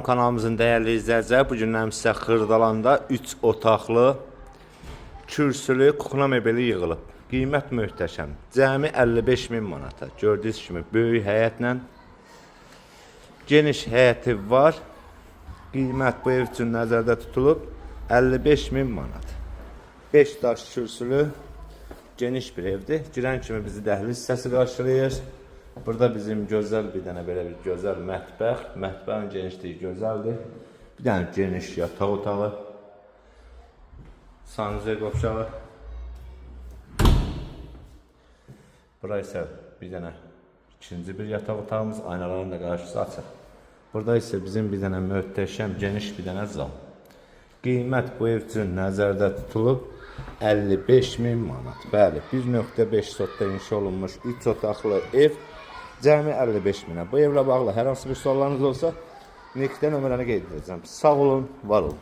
Kanalımızın değerli izləyiciləri, bu gündən sizə Xırdalanda 3 otaqlı kürsülü kukla mebeli yığılıb. Qiymət möhtəşəm. Cəmi 55.000 manata. Gördüyünüz kimi böyük həyətlə geniş həyəti var. Qiymət bu ev üçün nəzərdə tutulub 55.000 manat. 5 daş kürsülü geniş bir evdir. Girən kimi bizi dəhliz hissəsi qarşılayır. Burada bizim gözəl bir dənə belə bir gözəl mətbəx. Mətbəxin genişliyi gözəldir. Bir dənə geniş yataq otağı. Sanuzel qovşağı. Bura isə bir dənə ikinci bir yataq otağımız. Aynaların da qarşısı açıq. Burada isə bizim bir dənə möhtəşəm geniş bir dənə zal. Qiymət bu ev üçün nəzərdə tutulub 55.000 manat. Bəli, 1.5 sotda inşa olunmuş 3 otaqlı ev. Cəmi 55.000'ə. Bu evlə bağlı hər hansı bir suallarınız olsa, Nikdə nömrəni qeyd edəcəm. Sağ olun, var olun.